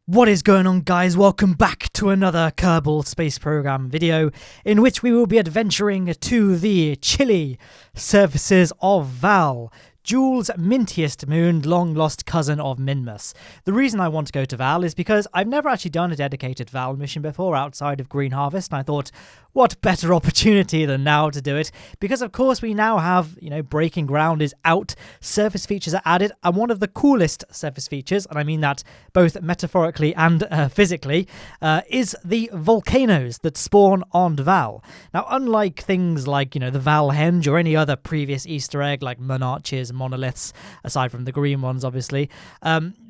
What is going on, guys? Welcome back to another Kerbal Space Program video in which we will be adventuring to the chilly surfaces of Val, Jules' mintiest moon, long-lost cousin of Minmus. The reason I want to go to Val is because I've never actually done a dedicated Val mission before outside of Green Harvest, and I thought, what better opportunity than now to do it? Because of course we now have, breaking ground is out, surface features are added, and one of the coolest surface features, and I mean that both metaphorically and physically, is the volcanoes that spawn on Val. Now, unlike things like, the Val Henge or any other previous Easter egg like monarches, monoliths, aside from the green ones, obviously,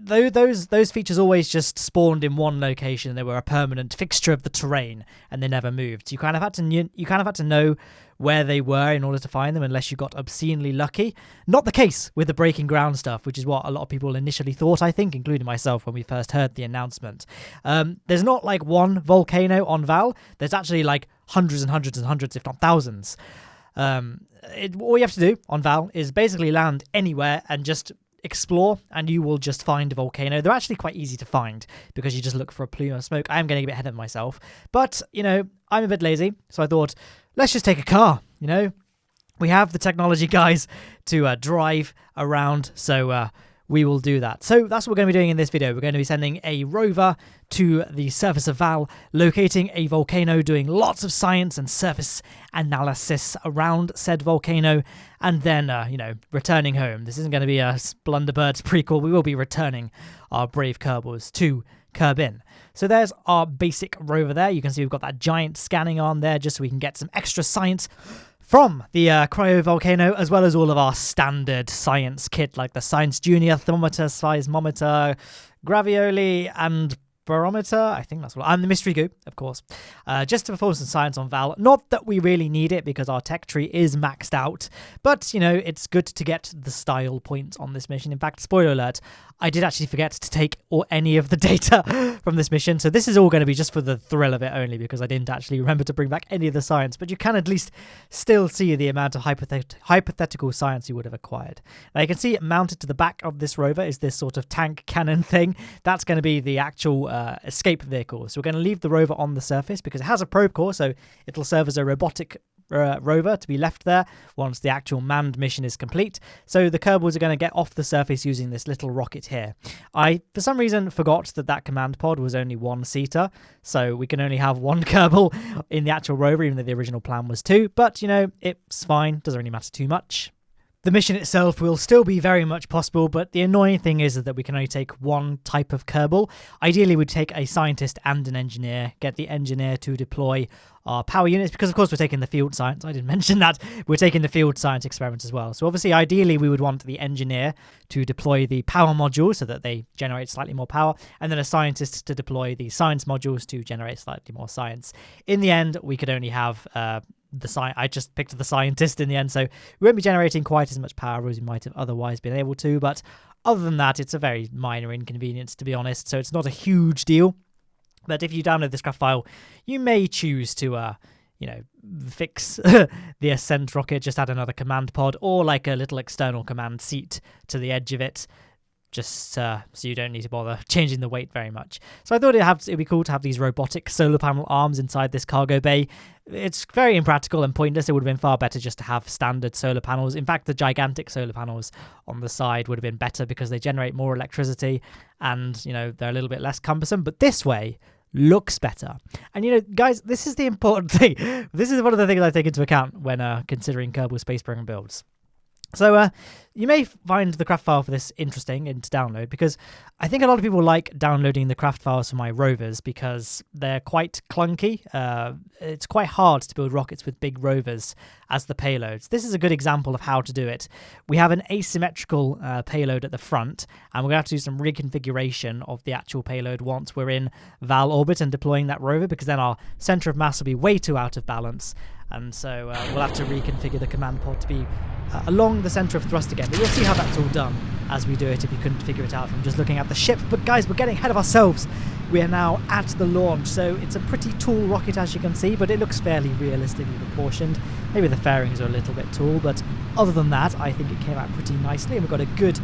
those features always just spawned in one location. They were a permanent fixture of the terrain, and they never moved. So you kind of had to know where they were in order to find them, unless you got obscenely lucky. Not the case with the breaking ground stuff, which is what a lot of people initially thought, I think, including myself when we first heard the announcement. There's not like one volcano on Val. There's actually like hundreds and hundreds and hundreds, if not thousands. All you have to do on Val is basically land anywhere and just explore, and you will just find a volcano. They're actually quite easy to find because you just look for a plume of smoke. I am getting a bit ahead of myself, but I'm a bit lazy, so I thought, let's just take a car. We have the technology, guys, to drive around, so we will do that. So that's what we're going to be doing in this video. We're going to be sending a rover to the surface of Val, locating a volcano, doing lots of science and surface analysis around said volcano, and then, returning home. This isn't going to be a Blunderbirds prequel. We will be returning our brave Kerbals to Kerbin. So there's our basic rover there. You can see we've got that giant scanning arm there just so we can get some extra science from the cryovolcano, as well as all of our standard science kit, like the Science Junior thermometer, seismometer, gravioli, and barometer. I think that's what. And the mystery goo, of course. Just to perform some science on Val. Not that we really need it because our tech tree is maxed out, but it's good to get the style points on this mission. In fact, spoiler alert, I did actually forget to take any of the data from this mission, so this is all going to be just for the thrill of it only, because I didn't actually remember to bring back any of the science, but you can at least still see the amount of hypothetical science you would have acquired. Now you can see mounted to the back of this rover is this sort of tank cannon thing. That's going to be the actual escape vehicle. So we're going to leave the rover on the surface because it has a probe core, so it'll serve as a robotic rover to be left there once the actual manned mission is complete. So the Kerbals are going to get off the surface using this little rocket here. I, for some reason, forgot that command pod was only one-seater, so we can only have one Kerbal in the actual rover, even though the original plan was two. But, it's fine. Doesn't really matter too much. The mission itself will still be very much possible, but the annoying thing is that we can only take one type of Kerbal. Ideally, we'd take a scientist and an engineer, get the engineer to deploy our power units, because of course we're taking the field science. I didn't mention that. We're taking the field science experiments as well. So obviously, ideally, we would want the engineer to deploy the power module so that they generate slightly more power, and then a scientist to deploy the science modules to generate slightly more science. In the end, we could only have I just picked the scientist in the end, so we won't be generating quite as much power as we might have otherwise been able to, but other than that, it's a very minor inconvenience, to be honest, so it's not a huge deal. But if you download this craft file, you may choose to fix the Ascent rocket, just add another command pod, or like a little external command seat to the edge of it, just so you don't need to bother changing the weight very much. So I thought it'd be cool to have these robotic solar panel arms inside this cargo bay. It's very impractical and pointless. It would have been far better just to have standard solar panels. In fact, the gigantic solar panels on the side would have been better because they generate more electricity and, they're a little bit less cumbersome. But this way looks better. And, guys, this is the important thing. This is one of the things I take into account when considering Kerbal Space Program builds. So you may find the craft file for this interesting and to download, because I think a lot of people like downloading the craft files for my rovers because they're quite clunky. It's quite hard to build rockets with big rovers as the payloads. This is a good example of how to do it. We have an asymmetrical payload at the front, and we're going to have to do some reconfiguration of the actual payload once we're in Val orbit and deploying that rover, because then our center of mass will be way too out of balance. And so we'll have to reconfigure the command pod to be along the center of thrust again. But you'll see how that's all done as we do it if you couldn't figure it out from just looking at the ship. But guys, we're getting ahead of ourselves. We are now at the launch. So it's a pretty tall rocket, as you can see, but it looks fairly realistically proportioned. Maybe the fairings are a little bit tall, but other than that, I think it came out pretty nicely. And we've got a good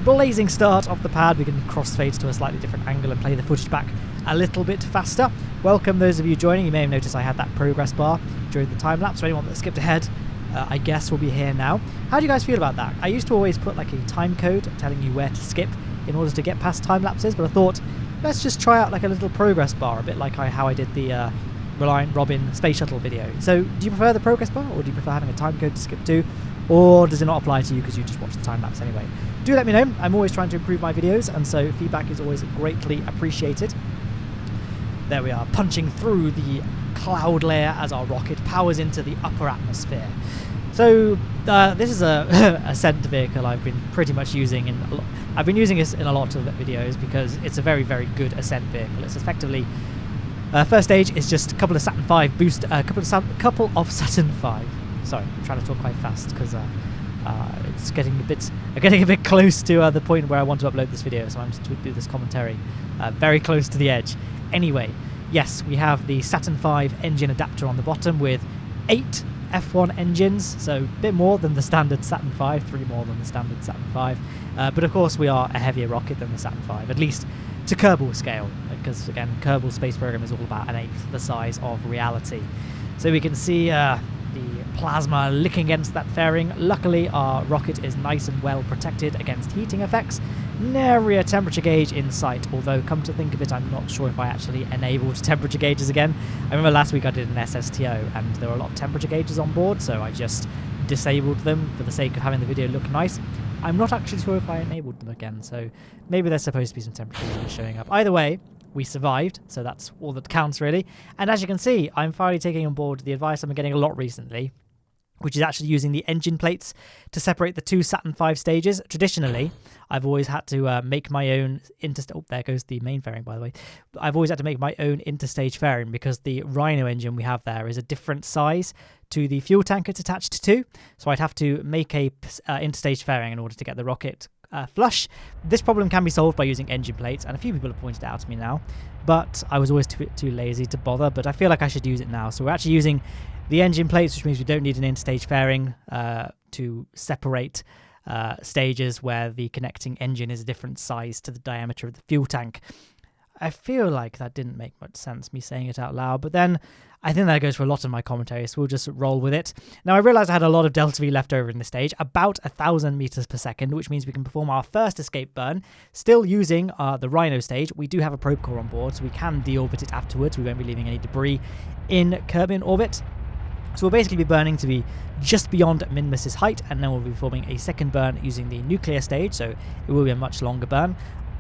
blazing start of the pad. We can crossfade to a slightly different angle and play the footage back a little bit faster. Welcome those of you joining. You may have noticed I had that progress bar during the time lapse. For anyone that skipped ahead, I guess will be here now. How do you guys feel about that? I used to always put like a time code telling you where to skip in order to get past time lapses, but I thought let's just try out like a little progress bar, a bit like how I did the Reliant Robin space shuttle video. So do you prefer the progress bar, or do you prefer having a time code to skip to, or does it not apply to you because you just watch the time lapse anyway? Do let me know. I'm always trying to improve my videos, and so feedback is always greatly appreciated. There we are, punching through the cloud layer as our rocket powers into the upper atmosphere. So this is a ascent vehicle I've been pretty much using I've been using this in a lot of videos because it's a very, very good ascent vehicle. It's effectively first stage is just a couple of Saturn V boost, couple of Saturn V. Sorry, I'm trying to talk quite fast because it's getting a bit close to the point where I want to upload this video, so I'm to do this commentary very close to the edge. Anyway, yes, we have the Saturn V engine adapter on the bottom with 8 F1 engines, so a bit more than the standard Saturn V, 3 more than the standard Saturn V. But of course we are a heavier rocket than the Saturn V, at least to Kerbal scale, because again, Kerbal space program is all about an eighth the size of reality. So we can see the plasma licking against that fairing. Luckily our rocket is nice and well protected against heating effects. Nary a temperature gauge in sight, although come to think of it, I'm not sure if I actually enabled temperature gauges again. I remember last week I did an SSTO and there were a lot of temperature gauges on board, so I just disabled them for the sake of having the video look nice. I'm not actually sure if I enabled them again, so maybe there's supposed to be some temperature gauges showing up. Either way, we survived, so that's all that counts really. And as you can see, I'm finally taking on board the advice I'm getting a lot recently, which is actually using the engine plates to separate the 2 Saturn V stages. Traditionally, I've always had to make my own interstage... Oh, there goes the main fairing, by the way. I've always had to make my own interstage fairing because the Rhino engine we have there is a different size to the fuel tank it's attached to. So I'd have to make a interstage fairing in order to get the rocket flush. This problem can be solved by using engine plates, and a few people have pointed it out to me now, but I was always too lazy to bother, but I feel like I should use it now. So we're actually using the engine plates, which means we don't need an interstage fairing to separate stages where the connecting engine is a different size to the diameter of the fuel tank. I feel like that didn't make much sense, me saying it out loud, but then I think that goes for a lot of my commentary, so we'll just roll with it. Now, I realised I had a lot of delta V left over in this stage, about 1,000 meters per second, which means we can perform our first escape burn, still using the Rhino stage. We do have a probe core on board, so we can deorbit it afterwards. We won't be leaving any debris in Kerbal Orbit. So we'll basically be burning to be just beyond Minmus's height, and then we'll be performing a second burn using the nuclear stage, so it will be a much longer burn.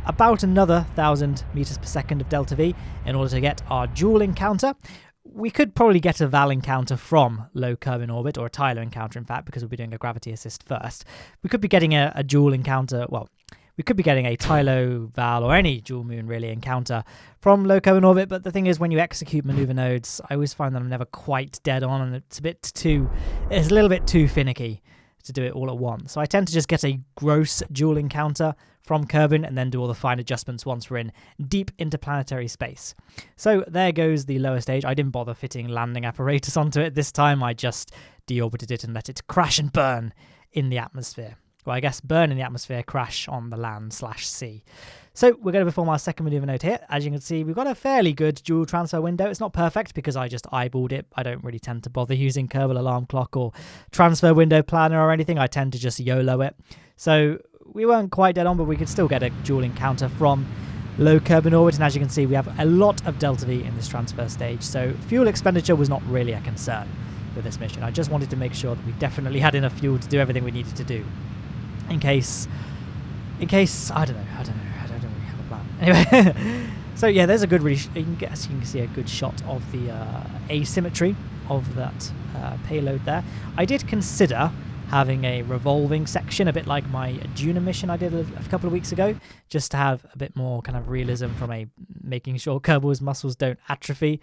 About another 1,000 meters per second of delta V in order to get our dual encounter. We could probably get a Val encounter from low Kerbal Orbit, or a Tylo encounter in fact, because we'll be doing a gravity assist first. We could be getting a dual encounter, well, we could be getting a Tylo, Val, or any dual moon really encounter from low Kerbal Orbit, but the thing is when you execute maneuver nodes, I always find that I'm never quite dead on, and it's a little bit too finicky to do it all at once. So I tend to just get a gross dual encounter from Kerbal and then do all the fine adjustments once we're in deep interplanetary space. So there goes the lower stage. I didn't bother fitting landing apparatus onto it this time. I just deorbited it and let it crash and burn in the atmosphere. Well, I guess burn in the atmosphere, crash on the land/sea. So we're going to perform our second maneuver node here. As you can see, we've got a fairly good dual transfer window. It's not perfect because I just eyeballed it. I don't really tend to bother using Kerbal alarm clock or transfer window planner or anything. I tend to just YOLO it. So we weren't quite dead on, but we could still get a dual encounter from low Kerbal Orbit. And as you can see, we have a lot of delta V in this transfer stage. So fuel expenditure was not really a concern for this mission. I just wanted to make sure that we definitely had enough fuel to do everything we needed to do. In case, I don't really have a plan. Anyway, so yeah, there's a good, you can see a good shot of the asymmetry of that payload there. I did consider having a revolving section, a bit like my Juno mission I did a couple of weeks ago, just to have a bit more kind of realism from a making sure Kerbal's muscles don't atrophy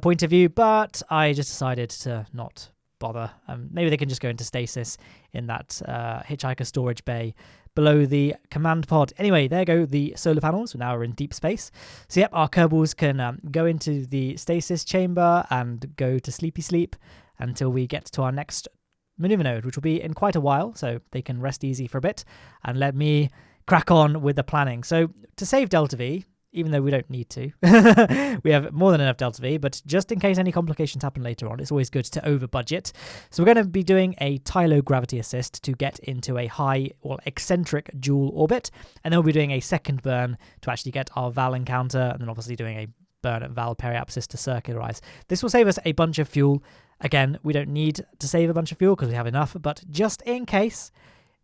point of view, but I just decided to not bother. Maybe they can just go into stasis in that hitchhiker storage bay below the command pod. Anyway, there go the solar panels. Now we're in deep space. So yep, our Kerbals can go into the stasis chamber and go to sleepy sleep until we get to our next maneuver node, which will be in quite a while, so they can rest easy for a bit and let me crack on with the planning. So to save Delta V, even though we don't need to, we have more than enough Delta V, but just in case any complications happen later on, it's always good to over budget. So we're going to be doing a Tylo gravity assist to get into a high or eccentric dual orbit, and then we'll be doing a second burn to actually get our Val encounter, and then obviously doing a burn at Val periapsis to circularize. This will save us a bunch of fuel. Again, we don't need to save a bunch of fuel because we have enough, but just in case,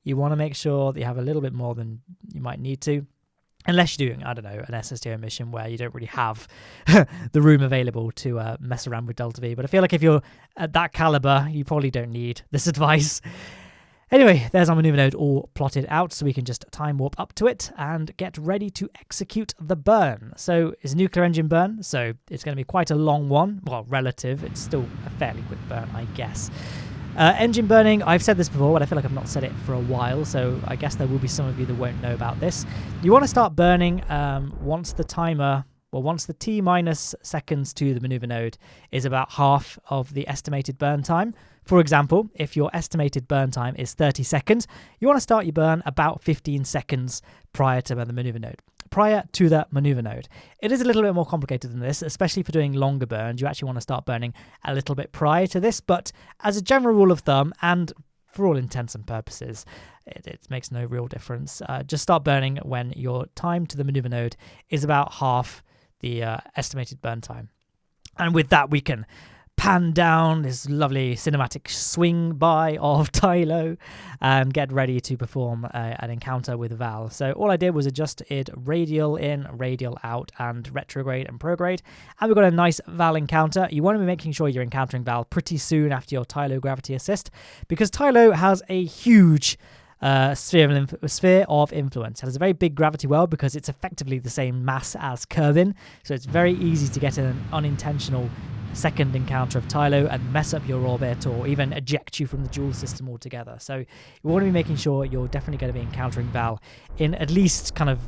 you want to make sure that you have a little bit more than you might need to. Unless you're doing, I don't know, an SSTO mission where you don't really have the room available to mess around with Delta V. But I feel like if you're at that caliber, you probably don't need this advice. Anyway, there's our maneuver node all plotted out, so we can just time warp up to it and get ready to execute the burn. So it's a nuclear engine burn, so it's going to be quite a long one. Well, relative. It's still a fairly quick burn, I guess. Engine burning, I've said this before, but I feel like I've not said it for a while, so I guess there will be some of you that won't know about this. You want to start burning once the T minus seconds to the maneuver node is about half of the estimated burn time. For example, if your estimated burn time is 30 seconds, you want to start your burn about 15 seconds prior to the maneuver node. It is a little bit more complicated than this, especially for doing longer burns. You actually want to start burning a little bit prior to this, but as a general rule of thumb, and for all intents and purposes, it makes no real difference. Just start burning when your time to the maneuver node is about half the estimated burn time. And with that, we can pan down this lovely cinematic swing by of Tylo and get ready to perform an encounter with Val. So all I did was adjusted radial in, radial out, and retrograde and prograde, and we've got a nice Val encounter. You want to be making sure you're encountering Val pretty soon after your Tylo gravity assist, because Tylo has a huge sphere of influence. It has a very big gravity well because it's effectively the same mass as Kerbin, so it's very easy to get an unintentional second encounter of Tylo and mess up your orbit or even eject you from the dual system altogether. So you want to be making sure you're definitely going to be encountering Val in at least kind of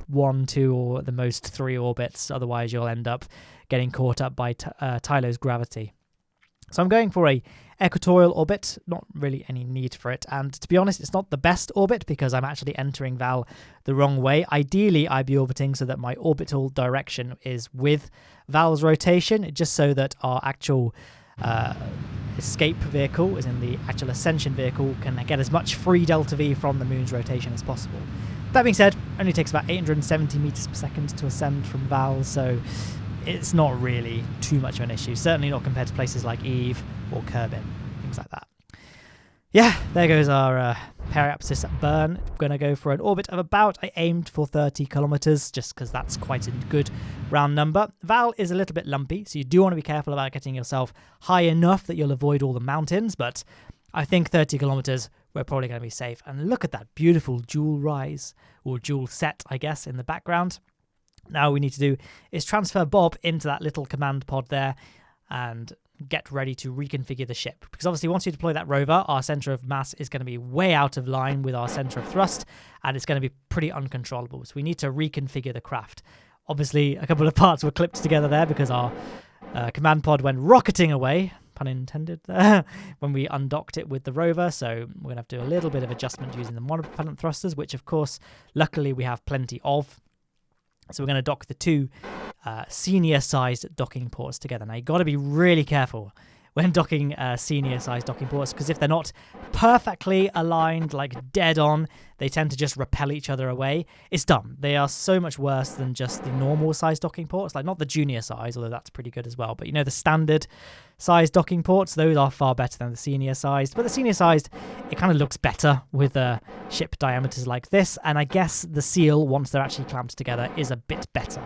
1, 2, or at the most 3 orbits, otherwise you'll end up getting caught up by Tylo's gravity. So I'm going for a Equatorial Orbit, not really any need for it, and to be honest, it's not the best orbit because I'm actually entering Val the wrong way. Ideally, I'd be orbiting so that my orbital direction is with Val's rotation, just so that our actual escape vehicle, as in the actual ascension vehicle, can get as much free Delta V from the moon's rotation as possible. That being said, it only takes about 870 meters per second to ascend from Val, so it's not really too much of an issue. Certainly not compared to places like Eve or Kerbin, things like that. Yeah, there goes our periapsis burn. We're going to go for an orbit of about, I aimed for 30 kilometers, just because that's quite a good round number. Val is a little bit lumpy, so you do want to be careful about getting yourself high enough that you'll avoid all the mountains, but I think 30 kilometers, we're probably going to be safe. And look at that beautiful dual rise, or dual set, I guess, in the background. Now all we need to do is transfer Bob into that little command pod there and get ready to reconfigure the ship. Because obviously once you deploy that rover, our center of mass is going to be way out of line with our center of thrust, and it's going to be pretty uncontrollable. So we need to reconfigure the craft. Obviously a couple of parts were clipped together there because our command pod went rocketing away, pun intended there, when we undocked it with the rover. So we're going to have to do a little bit of adjustment using the monopropellant thrusters, which of course luckily we have plenty of. So we're going to dock the 2 senior-sized docking ports together. Now, you've got to be really careful when docking senior-sized docking ports, because if they're not perfectly aligned, like dead on, they tend to just repel each other away. It's dumb. They are so much worse than just the normal-sized docking ports, like not the junior size, although that's pretty good as well. But, you know, the standard-sized docking ports, those are far better than the senior-sized. But the senior-sized, it kind of looks better with ship diameters like this, and I guess the seal, once they're actually clamped together, is a bit better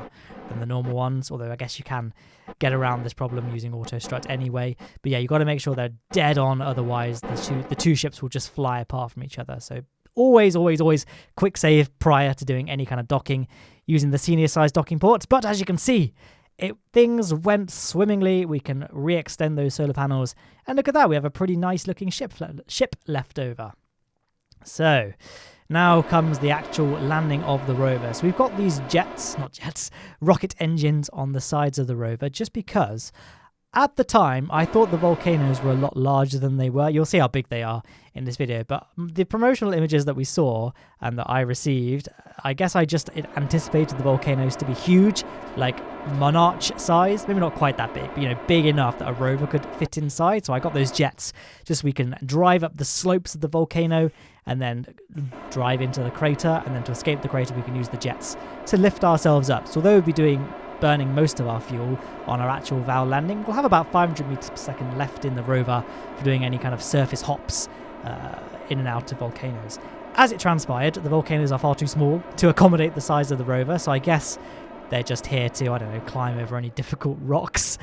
than the normal ones, although I guess you can get around this problem using auto strut anyway. But yeah, you've got to make sure they're dead on, otherwise the two ships will just fly apart from each other. So always quick save prior to doing any kind of docking using the senior size docking ports. But as you can see, things went swimmingly. We can re-extend those solar panels, and look at that, we have a pretty nice looking ship left over. So now comes the actual landing of the rover. So we've got these rocket engines on the sides of the rover, just because At the time, I thought the volcanoes were a lot larger than they were. You'll see how big they are in this video, but the promotional images that we saw and that I received, I guess I just anticipated the volcanoes to be huge, like monarch size. Maybe not quite that big, but big enough that a rover could fit inside. So I got those jets just so we can drive up the slopes of the volcano and then drive into the crater, and then to escape the crater we can use the jets to lift ourselves up. So although we'll be burning most of our fuel on our actual Val landing, we'll have about 500 meters per second left in the rover for doing any kind of surface hops in and out of volcanoes. As it transpired, the volcanoes are far too small to accommodate the size of the rover, so I guess they're just here to, climb over any difficult rocks.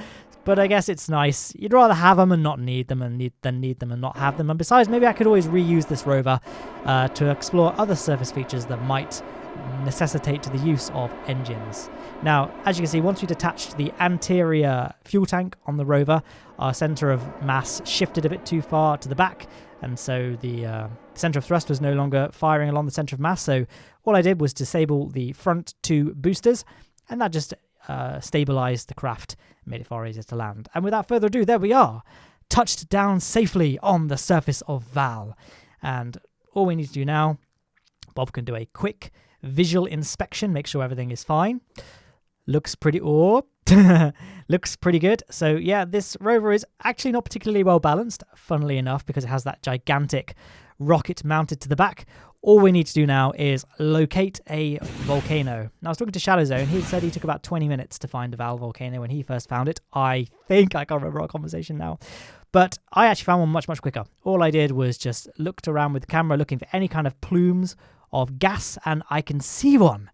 But I guess it's nice. You'd rather have them and not need them than need them and not have them. And besides, maybe I could always reuse this rover to explore other surface features that might necessitate the use of engines. Now, as you can see, once we detached the anterior fuel tank on the rover, our centre of mass shifted a bit too far to the back, and so the centre of thrust was no longer firing along the centre of mass. So all I did was disable the front two boosters, and that just stabilised the craft, made it far easier to land. And without further ado, there we are, touched down safely on the surface of Val. And all we need to do now, Bob can do a quick visual inspection, make sure everything is fine. Looks pretty looks pretty good. So yeah, this rover is actually not particularly well balanced, funnily enough, because it has that gigantic rocket mounted to the back. All we need to do now is locate a volcano. Now, I was talking to Shadow Zone. He said he took about 20 minutes to find a Val volcano when he first found it. I can't remember our conversation now. But I actually found one much, much quicker. All I did was just looked around with the camera looking for any kind of plumes of gas, and I can see one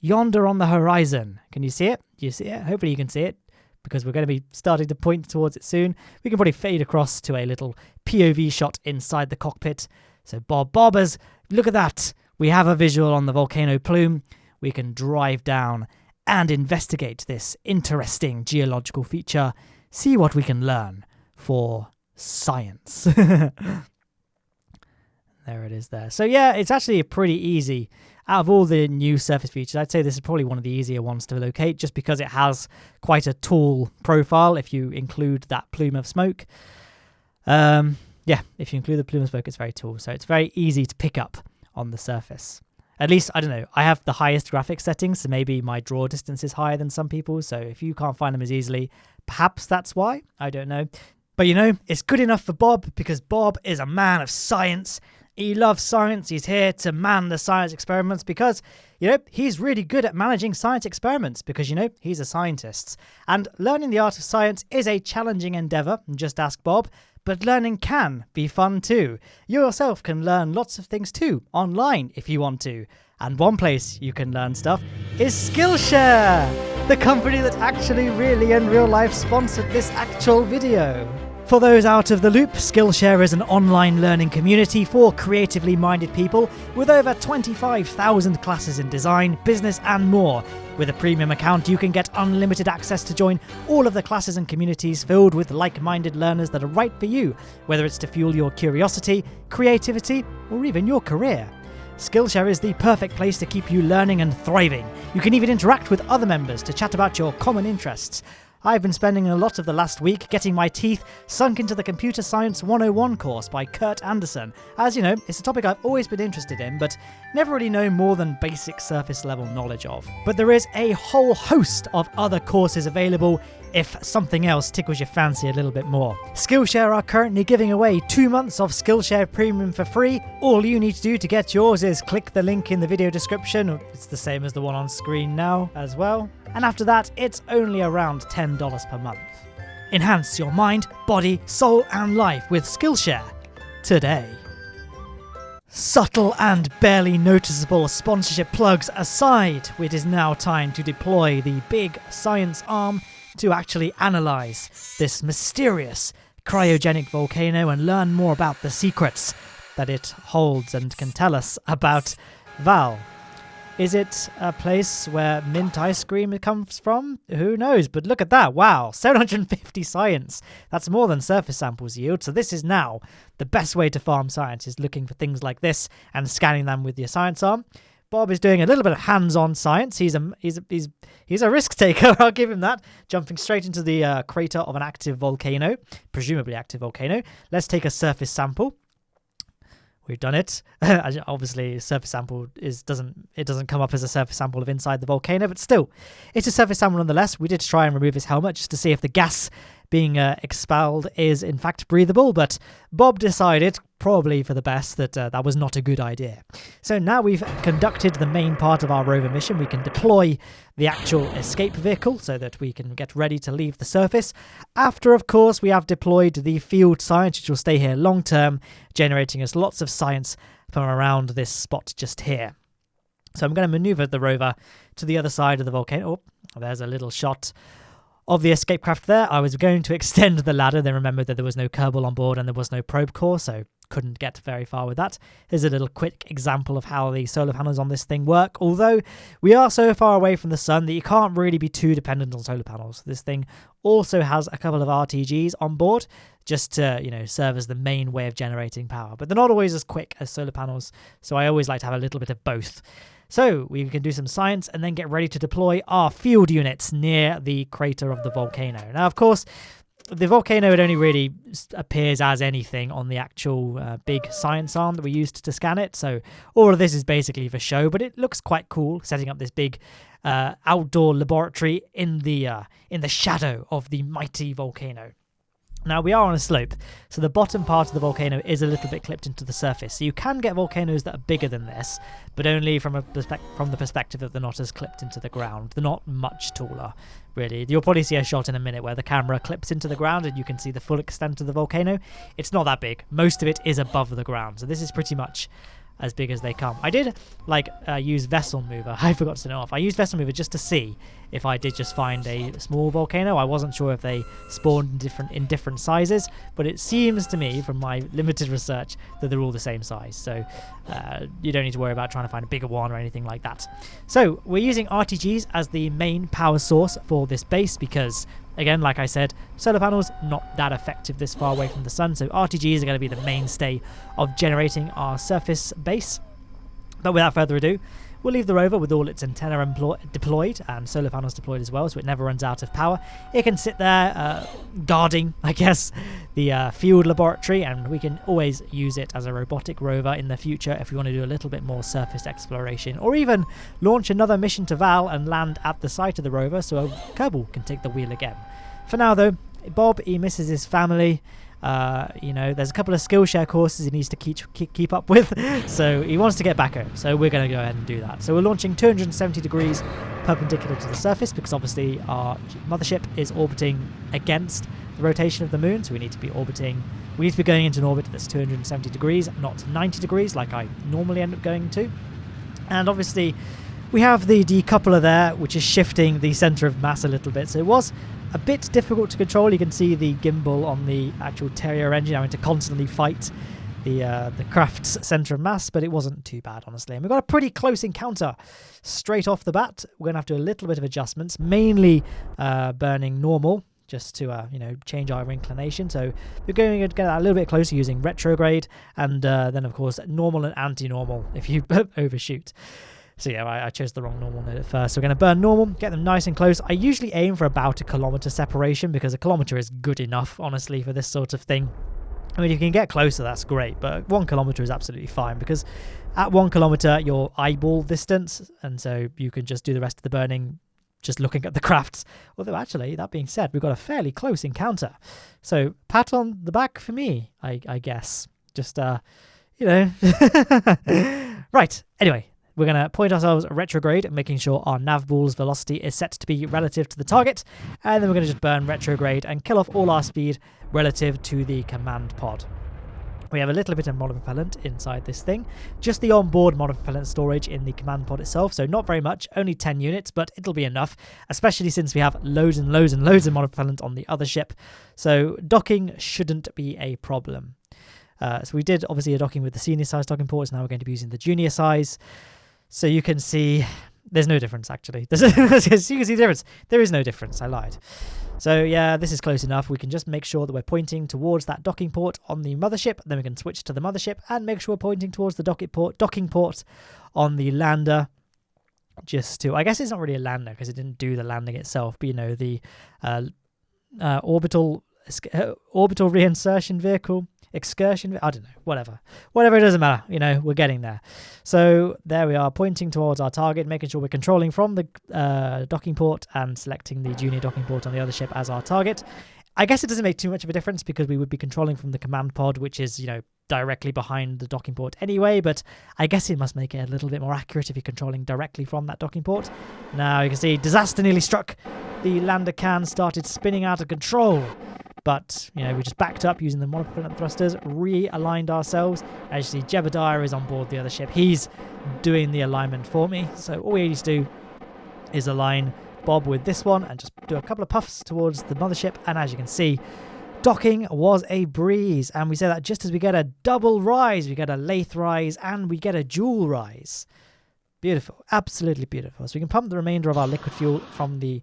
yonder on the horizon. Can you see it? Do you see it? Hopefully you can see it, because we're going to be starting to point towards it soon. We can probably fade across to a little POV shot inside the cockpit. So Bobbers, look at that. We have a visual on the volcano plume. We can drive down and investigate this interesting geological feature. See what we can learn for science. There it is there. So yeah, it's actually pretty easy. Out of all the new surface features, I'd say this is probably one of the easier ones to locate, just because it has quite a tall profile if you include that plume of smoke. Yeah, if you include the plume of smoke, it's very tall. So it's very easy to pick up on the surface. At least, I don't know, I have the highest graphics settings, so maybe my draw distance is higher than some people. So if you can't find them as easily, perhaps that's why. I don't know. But it's good enough for Bob, because Bob is a man of science. He loves science. He's here to man the science experiments because, he's really good at managing science experiments because, he's a scientist. And learning the art of science is a challenging endeavour, just ask Bob, but learning can be fun too. You yourself can learn lots of things too, online if you want to. And one place you can learn stuff is Skillshare, the company that actually really in real life sponsored this actual video. For those out of the loop, Skillshare is an online learning community for creatively minded people with over 25,000 classes in design, business and more. With a premium account, you can get unlimited access to join all of the classes and communities filled with like-minded learners that are right for you, whether it's to fuel your curiosity, creativity, or even your career. Skillshare is the perfect place to keep you learning and thriving. You can even interact with other members to chat about your common interests. I've been spending a lot of the last week getting my teeth sunk into the Computer Science 101 course by Kurt Anderson. As you know, it's a topic I've always been interested in, but never really know more than basic surface level knowledge of. But there is a whole host of other courses available if something else tickles your fancy a little bit more. Skillshare are currently giving away 2 months of Skillshare Premium for free. All you need to do to get yours is click the link in the video description. It's the same as the one on screen now as well. And after that, it's only around $10 per month. Enhance your mind, body, soul and life with Skillshare today. Subtle and barely noticeable sponsorship plugs aside, it is now time to deploy the big science arm to actually analyse this mysterious cryogenic volcano and learn more about the secrets that it holds and can tell us about Val. Is it a place where mint ice cream comes from? Who knows? But look at that. Wow, 750 science. That's more than surface samples yield. So this is now the best way to farm science, is looking for things like this and scanning them with your science arm. Bob is doing a little bit of hands-on science. He's a risk taker. I'll give him that. Jumping straight into the crater of an active volcano, presumably active volcano. Let's take a surface sample. We've done it. Obviously, surface sample doesn't come up as a surface sample of inside the volcano, but still, it's a surface sample nonetheless. We did try and remove his helmet just to see if the gas being expelled is in fact breathable, but Bob decided, probably for the best, that that was not a good idea. So now we've conducted the main part of our rover mission. We can deploy the actual escape vehicle so that we can get ready to leave the surface. After, of course, we have deployed the field science, which will stay here long term, generating us lots of science from around this spot just here. So I'm going to maneuver the rover to the other side of the volcano. Oh, there's a little shot of the escape craft there. I was going to extend the ladder, then remembered that there was no Kerbal on board and there was no probe core, so couldn't get very far with that. Here's a little quick example of how the solar panels on this thing work, although we are so far away from the sun that you can't really be too dependent on solar panels. This thing also has a couple of RTGs on board, just to, serve as the main way of generating power, but they're not always as quick as solar panels, so I always like to have a little bit of both. So we can do some science and then get ready to deploy our field units near the crater of the volcano. Now, of course, the volcano, it only really appears as anything on the actual big science arm that we used to scan it. So all of this is basically for show, but it looks quite cool, setting up this big outdoor laboratory in the shadow of the mighty volcano. Now, we are on a slope, so the bottom part of the volcano is a little bit clipped into the surface. So you can get volcanoes that are bigger than this, but only from the perspective that they're not as clipped into the ground. They're not much taller, really. You'll probably see a shot in a minute where the camera clips into the ground and you can see the full extent of the volcano. It's not that big. Most of it is above the ground, so this is pretty much as big as they come. I did use Vessel Mover. I forgot to turn it off. I used Vessel Mover just to see if I did just find a small volcano. I wasn't sure if they spawned in different sizes, but it seems to me from my limited research that they're all the same size. So you don't need to worry about trying to find a bigger one or anything like that. So we're using RTGs as the main power source for this base because, again, like I said, solar panels not that effective this far away from the sun, so RTGs are going to be the mainstay of generating our surface base. But without further ado, we'll leave the rover with all its antenna deployed and solar panels deployed as well, so it never runs out of power. It can sit there guarding, I guess, the field laboratory, and we can always use it as a robotic rover in the future if we want to do a little bit more surface exploration, or even launch another mission to Val and land at the site of the rover so Kerbal can take the wheel again. For now, though, Bob, he misses his family. There's a couple of Skillshare courses he needs to keep up with, so he wants to get back home, so we're going to go ahead and do that. So we're launching 270 degrees perpendicular to the surface because obviously our mothership is orbiting against the rotation of the moon, so we need to be going into an orbit that's 270 degrees, not 90 degrees like I normally end up going to. And obviously we have the decoupler there, which is shifting the center of mass a little bit, so it was a bit difficult to control. You can see the gimbal on the actual Terrier engine having to constantly fight the craft's centre of mass, but it wasn't too bad, honestly. And we've got a pretty close encounter straight off the bat. We're going to have to do a little bit of adjustments, mainly burning normal, just to change our inclination. So we're going to get a little bit closer using retrograde, and then of course normal and anti-normal if you overshoot. So yeah, I chose the wrong normal node at first. So we're going to burn normal, get them nice and close. I usually aim for about 1 kilometer separation because 1 kilometer is good enough, honestly, for this sort of thing. I mean, if you can get closer, that's great, but 1 kilometer is absolutely fine because at 1 kilometer, you're eyeball distance, and so you can just do the rest of the burning just looking at the crafts. Although, actually, that being said, we've got a fairly close encounter. So, pat on the back for me, I guess. Just, Right, anyway. We're going to point ourselves retrograde, making sure our nav ball's velocity is set to be relative to the target, and then we're going to just burn retrograde and kill off all our speed relative to the command pod. We have a little bit of monopropellant inside this thing, just the onboard monopropellant storage in the command pod itself, so not very much, only 10 units, but it'll be enough, especially since we have loads and loads and loads of monopropellant on the other ship, so docking shouldn't be a problem. So we did obviously a docking with the senior size docking ports, now we're going to be using the junior size. So you can see There's no difference, actually. You can see the difference. There is no difference. I lied. So, yeah, this is close enough. We can just make sure that we're pointing towards that docking port on the mothership. Then we can switch to the mothership and make sure we're pointing towards the docking port on the lander. Just to... I guess it's not really a lander because it didn't do the landing itself. But, you know, the orbital reinsertion vehicle... excursion, I don't know, whatever, it doesn't matter, you know, we're getting there. So there we are, pointing towards our target, making sure we're controlling from the docking port and selecting the junior docking port on the other ship as our target. I guess it doesn't make too much of a difference because we would be controlling from the command pod, which is, you know, directly behind the docking port anyway, but I guess it must make it a little bit more accurate if you're controlling directly from that docking port. Now you can see disaster nearly struck. The lander can started spinning out of control. But, you know, we just backed up using the monopropellant thrusters, realigned ourselves. As you see, Jebediah is on board the other ship. He's doing the alignment for me. So all we need to do is align Bob with this one and just do a couple of puffs towards the mothership. And as you can see, docking was a breeze. And we say that just as we get a double rise, we get a lathe rise, and we get a dual rise. Beautiful. Absolutely beautiful. So we can pump the remainder of our liquid fuel from the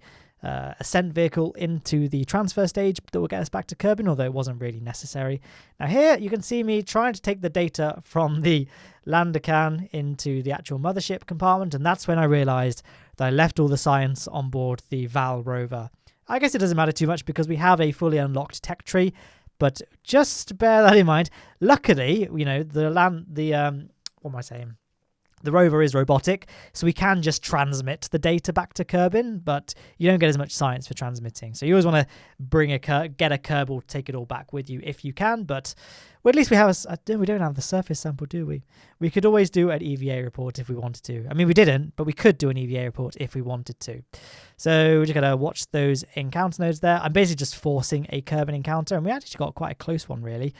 ascent vehicle into the transfer stage that will get us back to Kerbin, although it wasn't really necessary. Now here you can see me trying to take the data from the lander can into the actual mothership compartment, and that's when I realized that I left all the science on board the Val rover. I guess it doesn't matter too much because we have a fully unlocked tech tree, but just bear that in mind. Luckily, you know, what am I saying? The rover is robotic, so we can just transmit the data back to Kerbin, but you don't get as much science for transmitting. So you always want to get a Kerbal, take it all back with you if you can, but well, at least we have we don't have the surface sample, do we? We could always do an EVA report if we wanted to. I mean, we didn't, but we could do an EVA report if we wanted to. So we're just going to watch those encounter nodes there. I'm basically just forcing a Kerbin encounter, and we actually got quite a close one, really.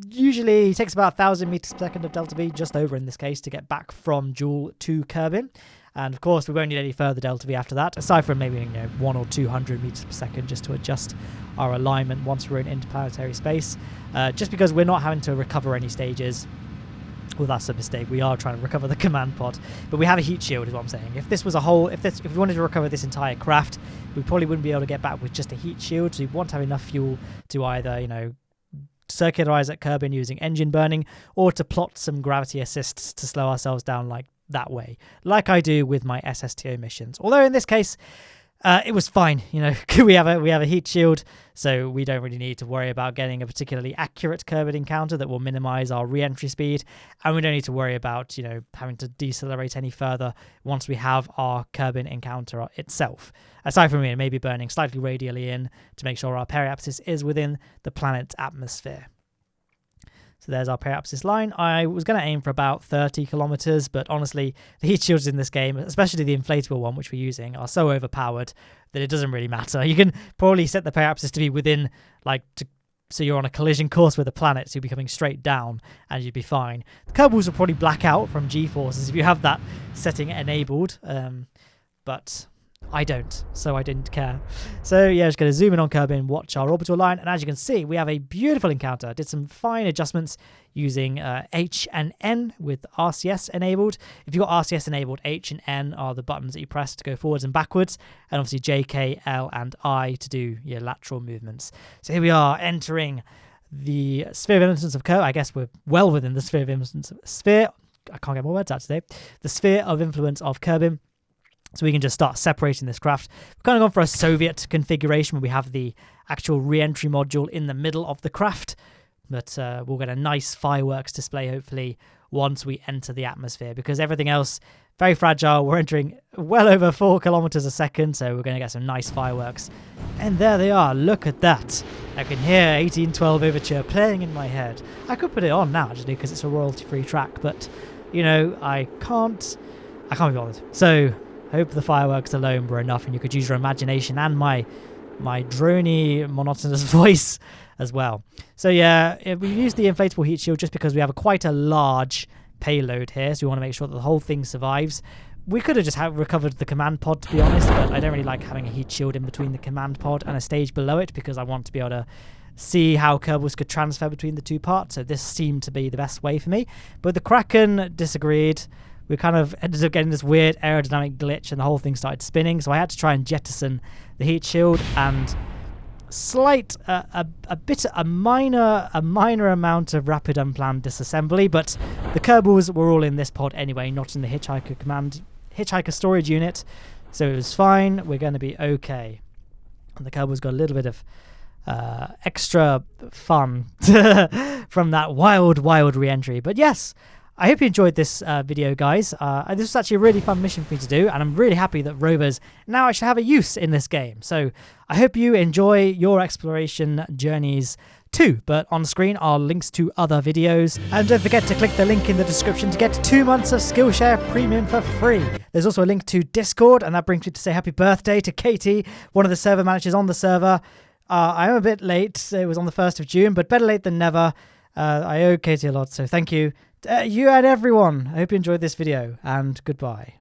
Usually it takes about 1,000 meters per second of delta V, just over in this case, to get back from Joule to Kerbin. And of course, we won't need any further delta V after that, aside from maybe 100 or 200 meters per second just to adjust our alignment once we're in interplanetary space. Just because we're not having to recover any stages. Well, that's a mistake. We are trying to recover the command pod, but we have a heat shield, is what I'm saying. If this was a whole, if we wanted to recover this entire craft, we probably wouldn't be able to get back with just a heat shield. So we want to have enough fuel to either, circularize at Kerbin using engine burning, or to plot some gravity assists to slow ourselves down like that way, like I do with my SSTO missions. Although in this case, it was fine. We have a heat shield, so we don't really need to worry about getting a particularly accurate Kerbin encounter that will minimize our re-entry speed, and we don't need to worry about having to decelerate any further once we have our Kerbin encounter itself. Aside from maybe burning slightly radially in to make sure our periapsis is within the planet's atmosphere. So there's our periapsis line. I was going to aim for about 30 kilometers, but honestly, the heat shields in this game, especially the inflatable one which we're using, are so overpowered that it doesn't really matter. You can probably set the periapsis to be within, so you're on a collision course with the planet, so you'll be coming straight down and you'd be fine. The Kerbals will probably black out from G-forces if you have that setting enabled, but I don't, so I didn't care. So yeah, just going to zoom in on Kerbin, watch our orbital line, and as you can see, we have a beautiful encounter. Did some fine adjustments using H and N with RCS enabled. If you've got RCS enabled, H and N are the buttons that you press to go forwards and backwards, and obviously J, K, L, and I to do your lateral movements. So here we are entering the sphere of influence of Kerbin. I guess we're well within the sphere of influence. I can't get more words out today. The sphere of influence of Kerbin. So we can just start separating this craft. We've kind of gone for a Soviet configuration where we have the actual re-entry module in the middle of the craft. But we'll get a nice fireworks display, hopefully, once we enter the atmosphere. Because everything else, very fragile. We're entering well over 4 kilometers a second. So we're going to get some nice fireworks. And there they are. Look at that. I can hear 1812 Overture playing in my head. I could put it on now, actually, because it's a royalty-free track. But, I can't be bothered. So hope the fireworks alone were enough and you could use your imagination and my drony monotonous voice as well. So yeah, we use the inflatable heat shield just because we have quite a large payload here, so we want to make sure that the whole thing survives. We could have just recovered the command pod, to be honest, but I don't really like having a heat shield in between the command pod and a stage below it because I want to be able to see how Kerbals could transfer between the two parts, so this seemed to be the best way for me. But the Kraken disagreed. we kind of ended up getting this weird aerodynamic glitch and the whole thing started spinning. So I had to try and jettison the heat shield, and a minor amount of rapid unplanned disassembly, but the Kerbals were all in this pod anyway, not in the hitchhiker storage unit, so it was fine. We're going to be okay. And the Kerbals got a little bit of extra fun from that wild re-entry. But yes, I hope you enjoyed this video, guys. This was actually a really fun mission for me to do, and I'm really happy that rovers now actually have a use in this game. So I hope you enjoy your exploration journeys too. But on screen are links to other videos, and don't forget to click the link in the description to get 2 months of Skillshare Premium for free. There's also a link to Discord, and that brings me to say happy birthday to Katie, one of the server managers on the server. I am a bit late. It was on the 1st of June, but better late than never. I owe Katie a lot, so thank you. You and everyone. I hope you enjoyed this video, and goodbye.